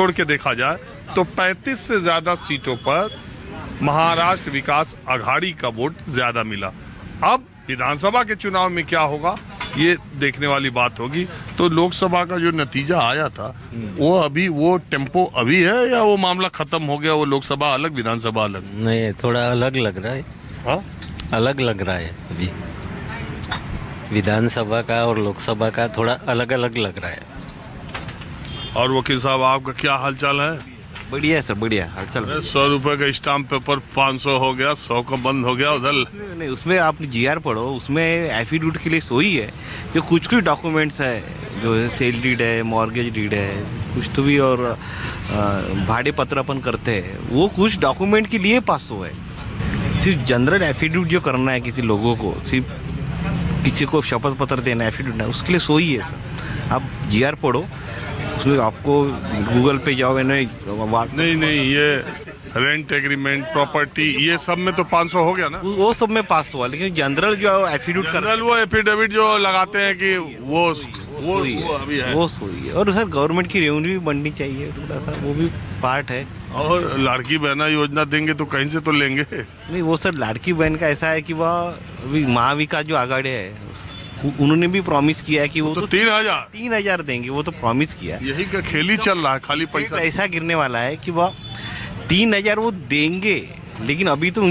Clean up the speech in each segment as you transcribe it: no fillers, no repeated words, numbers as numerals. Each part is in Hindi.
जोड़ के देखा जाए तो 35 से ज्यादा सीटों पर महाराष्ट्र विकास आघाड़ी का वोट ज्यादा मिला। अब विधानसभा के चुनाव में क्या होगा ये देखने वाली बात होगी। तो लोकसभा का जो नतीजा आया था वो अभी वो टेम्पो अभी है या वो मामला खत्म हो गया, वो लोकसभा अलग विधानसभा अलग? नहीं, थोड़ा अलग लग रहा है। हाँ, अलग लग रहा है अभी, विधानसभा का और लोकसभा का थोड़ा अलग अलग लग रहा है। और वकील साहब आपका क्या हाल चाल है? बढ़िया है सर, बढ़िया हालचाल। 100 रुपए का स्टाम्प पेपर 500 हो गया, 100 का बंद हो गया उधर। नहीं, उसमें आप जीआर पढ़ो, उसमें एफिडेविट के लिए सोई है जो कुछ कुछ डॉक्यूमेंट्स है, जो है सेल डीड है, मॉर्गेज डीड है, कुछ तो भी, और भाड़े पत्र अपन करते हैं, वो कुछ डॉक्यूमेंट के लिए 500 है। सिर्फ जनरल एफिडेविट जो करना है किसी लोगों को, सिर्फ किसी को शपथ पत्र देना है, एफिडेविट है, उसके लिए सोई है सर। आप जीआर पढ़ो, उसमें आपको गूगल पे जाओ, नहीं, ये रेंट एग्रीमेंट, प्रॉपर्टी, ये सब में तो 500 हो गया ना? वो सब में 500 हुआ, लेकिन जनरल जो एफिडेविट जनरल वो एफिडेविट जो लगाते हैं कि वो अभी है, वो सोई है। और सर गवर्नमेंट की रेवेन्यू भी बढ़नी चाहिए थोड़ा सा, वो भी पार्ट है। और लाड़की बहना योजना देंगे तो कहीं से तो लेंगे। नहीं, वो सर लाड़की बहन का ऐसा है कि वह अभी महाविकास जो आघाड़ी है उन्होंने भी प्रॉमिस किया है कि वो तो 3,000 देंगे, वो तो प्रॉमिस किया है। यही का खेल ही चल रहा है, खाली पैसा ऐसा गिरने वाला है कि वह 3,000 वो देंगे, लेकिन अभी तो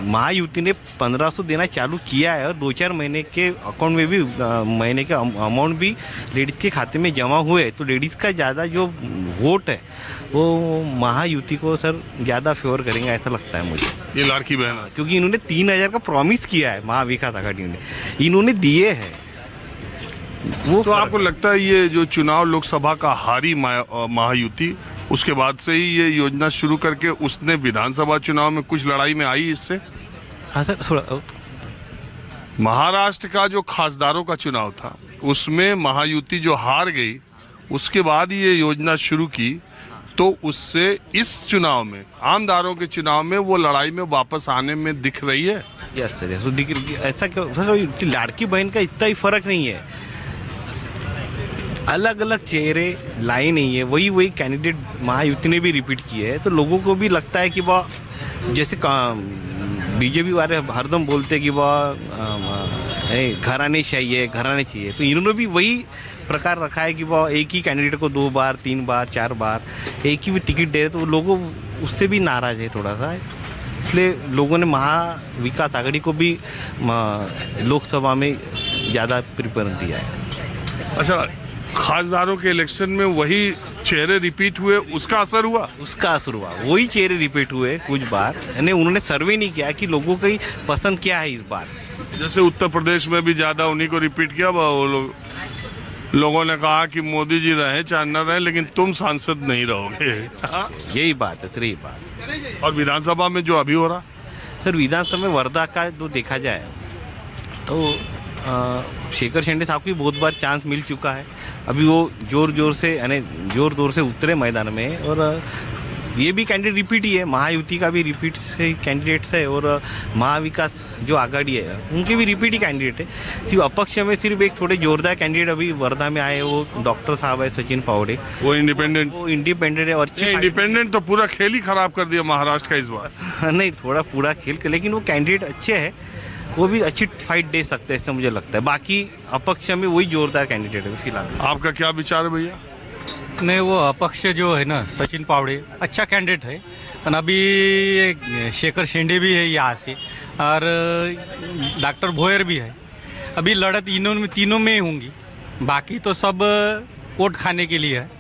महायुति ने 1,500 देना चालू किया है, और 2-4 महीने के अकाउंट में भी महीने का अमाउंट भी लेडीज़ के खाते में जमा हुए। तो लेडीज़ का ज़्यादा जो वोट है वो महायुति को सर ज़्यादा फेवर करेंगे, ऐसा लगता है मुझे, ये लाड़की बहन, क्योंकि इन्होंने 3,000 का प्रॉमिस किया है, महाविकास आघाड़ी ने इन्होंने दिए हैं वो। तो आपको लगता है ये जो चुनाव लोकसभा का हारी महायुति, उसके बाद से ही ये योजना शुरू करके उसने विधानसभा चुनाव में कुछ लड़ाई में आई इससे? हाँ सर, थोड़ा महाराष्ट्र का जो खासदारों का चुनाव था उसमें महायुति जो हार गई, उसके बाद ये योजना शुरू की, तो उससे इस चुनाव में, आमदारों के चुनाव में, वो लड़ाई में वापस आने में दिख रही है। यस सर, ऐसा क्यों? लाड़की बहन का इतना ही फर्क नहीं है, अलग अलग चेहरे लाए नहीं है, वही कैंडिडेट महायुति ने भी रिपीट किए है। तो लोगों को भी लगता है कि वह, जैसे बीजेपी वाले हरदम बोलते हैं कि वह घराने चाहिए, तो इन्होंने भी वही प्रकार रखा है कि वह एक ही कैंडिडेट को 2 बार 3 बार 4 बार एक ही टिकट दे रहे, तो लोगों उससे भी नाराज है थोड़ा सा। इसलिए लोगों ने महाविकास आघाड़ी को भी लोकसभा में ज़्यादा प्रेफरेंस दिया है। अच्छा, खासदारों के इलेक्शन में वही चेहरे रिपीट हुए, उसका असर हुआ? उसका असर हुआ, वही चेहरे रिपीट हुए कुछ बार, यानी उन्होंने सर्वे नहीं किया कि लोगों की पसंद क्या है इस बार। जैसे उत्तर प्रदेश में भी ज्यादा उन्हीं को रिपीट किया, वो लोगों ने कहा कि मोदी जी रहे चाहे न रहे, लेकिन तुम सांसद नहीं रहोगे। यही बात है सर, यही बात। और विधानसभा में जो अभी हो रहा सर, विधानसभा में वर्धा का जो देखा जाए तो शेखर शेंडे साहब की बहुत बार चांस मिल चुका है, अभी वो जोर से उतरे मैदान में, और ये भी कैंडिडेट रिपीट ही है, महायुति का भी रिपीट से कैंडिडेट्स है, और महाविकास जो आघाड़ी है उनके भी रिपीट ही कैंडिडेट है। सिर्फ अपक्ष में सिर्फ एक थोड़े जोरदार कैंडिडेट अभी वर्धा में आए, वो डॉक्टर साहब है सचिन पावड़े, वो इंडिपेंडेंट है। और इंडिपेंडेंट तो पूरा खेल ही खराब कर दिया महाराष्ट्र का इस बार। नहीं, थोड़ा पूरा खेल कर, लेकिन वो कैंडिडेट अच्छे है, वो भी अच्छी फाइट दे सकते हैं, ऐसा मुझे लगता है। बाकी अपक्ष में वही जोरदार कैंडिडेट है फिलहाल। आपका क्या विचार है भैया? नहीं, वो अपक्ष जो है ना, सचिन पावड़े अच्छा कैंडिडेट है, और अभी शेखर शेंडे भी है यहाँ से, और डॉक्टर भोयर भी है। अभी लड़त तीनों में होंगी, बाकी तो सब वोट खाने के लिए है।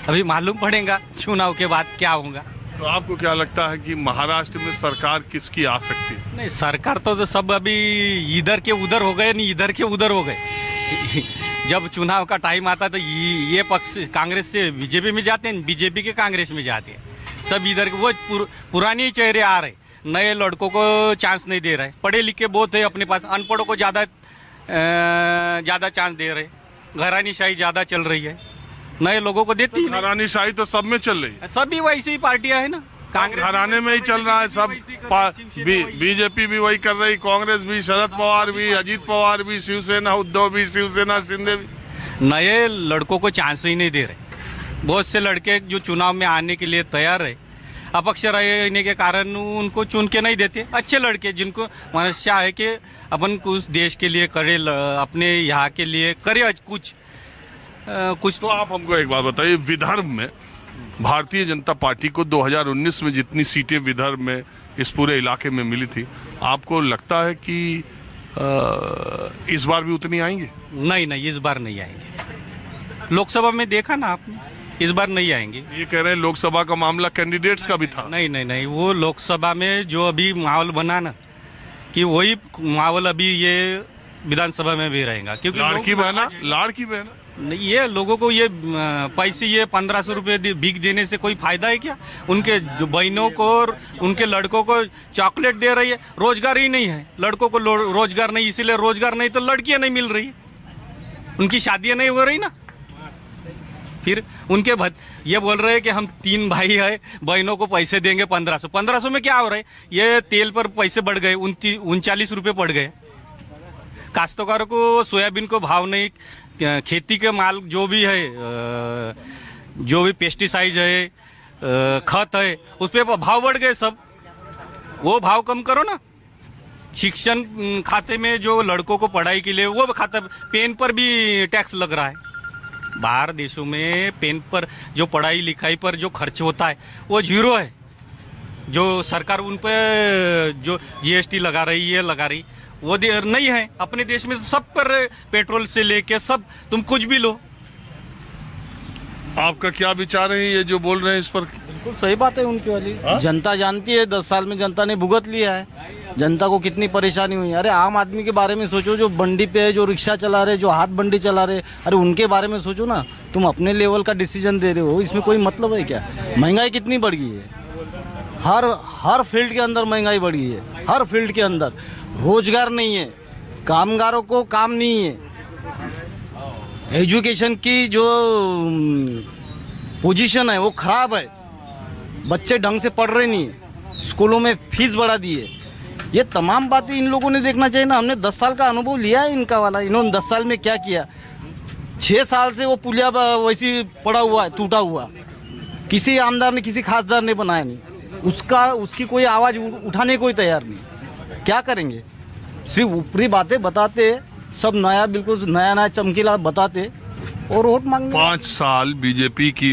अभी मालूम पड़ेगा चुनाव के बाद क्या होगा। तो आपको क्या लगता है कि महाराष्ट्र में सरकार किसकी आ सकती है? नहीं, सरकार तो सब अभी इधर के उधर हो गए, नहीं इधर के उधर हो गए। जब चुनाव का टाइम आता तो ये पक्ष कांग्रेस से बीजेपी में जाते हैं, बीजेपी के कांग्रेस में जाते हैं, सब इधर के वो पुराने चेहरे आ रहे, नए लड़कों को चांस नहीं दे रहे। पढ़े लिखे बहुत है अपने पास, अनपढ़ों को ज़्यादा चांस दे रहे। घरानीशाही ज़्यादा चल रही है, नए लोगों को देती है। घरानीशाही तो सब में चल रही है, सभी वैसी ही पार्टियां है ना, कांग्रेस घराने में ही चल रहा है सब। बीजेपी भी वही कर रही, कांग्रेस भी, शरद पवार भी, अजीत पवार भी, शिवसेना, उद्धव भी, शिवसेना, शिंदे भी। नए लड़कों को चांस ही नहीं दे रहे। बहुत से लड़के जो चुनाव में आने के लिए तैयार है, अपक्ष रहने के कारण उनको चुन के नहीं देते। अच्छे लड़के जिनको मनस्या है कि अपन कुछ देश के लिए करे, अपने यहाँ के लिए करे कुछ। तो आप हमको एक बात बताइए, विदर्भ में भारतीय जनता पार्टी को 2019 में जितनी सीटें विदर्भ में इस पूरे इलाके में मिली थी, आपको लगता है कि इस बार भी उतनी आएंगे? नहीं, इस बार नहीं आएंगे। लोकसभा में देखा ना आपने, इस बार नहीं आएंगे। ये कह रहे हैं लोकसभा का मामला कैंडिडेट्स का भी था। नहीं, वो लोकसभा में जो अभी माहौल बना ना, कि वही माहौल अभी ये विधानसभा में भी रहेगा। क्योंकि लाड़की बहना नहीं, ये लोगों को ये पैसे, ये 1500 रुपये भीख देने से कोई फायदा है क्या? उनके जो बहनों को और उनके लड़कों को चॉकलेट दे रही है। रोजगार ही नहीं है, लड़कों को रोजगार नहीं, इसीलिए रोजगार नहीं तो लड़कियां नहीं मिल रही, उनकी शादियां नहीं हो रही ना। फिर उनके ये बोल रहे हैं कि हम 3 भाई है, बहनों को पैसे देंगे 1500 में क्या हो रहा है? ये तेल पर पैसे बढ़ गए, 39 रुपये बढ़ गए। काश्तकारों को सोयाबीन को भाव नहीं, खेती के माल जो भी है, जो भी पेस्टिसाइड है, खत है, उस पर भाव बढ़ गए सब। वो भाव कम करो ना। शिक्षण खाते में जो लड़कों को पढ़ाई के लिए वो खाता, पेन पर भी टैक्स लग रहा है। बाहर देशों में पेन पर जो पढ़ाई लिखाई पर जो खर्च होता है वो 0 है। जो सरकार उन पर जो GST लगा रही वो नहीं है। अपने देश में सब पर पेट्रोल से लेके सब, तुम कुछ भी लो। आपका क्या विचार है ये जो बोल रहे हैं इस पर? बिल्कुल सही बात है उनकी वाली। जनता जानती है, 10 साल में जनता ने भुगत लिया है, जनता को कितनी परेशानी हुई। अरे आम आदमी के बारे में सोचो, जो बंडी पे है, जो रिक्शा चला रहे, जो हाथ बंडी चला रहे, अरे उनके बारे में सोचो ना। तुम अपने लेवल का डिसीजन दे रहे हो, इसमें कोई मतलब है क्या? महंगाई कितनी बढ़ गई है, हर फील्ड के अंदर महंगाई बढ़ गई है, हर फील्ड के अंदर। रोजगार नहीं है, कामगारों को काम नहीं है, एजुकेशन की जो पोजीशन है वो खराब है, बच्चे ढंग से पढ़ रहे नहीं है, स्कूलों में फीस बढ़ा दी है। ये तमाम बातें इन लोगों ने देखना चाहिए ना। हमने 10 साल का अनुभव लिया है इनका वाला। इन्होंने 10 साल में क्या किया? 6 साल से वो पुलिया वैसी पड़ा हुआ है, टूटा हुआ। किसी आमदार ने, किसी खासदार ने बनाया नहीं, उसकी कोई आवाज़ उठाने को ही तैयार नहीं। क्या करेंगे? सिर्फ ऊपरी बातें बताते, सब नया, बिल्कुल नया चमकीला बताते और वोट मांगने। 5 साल बीजेपी की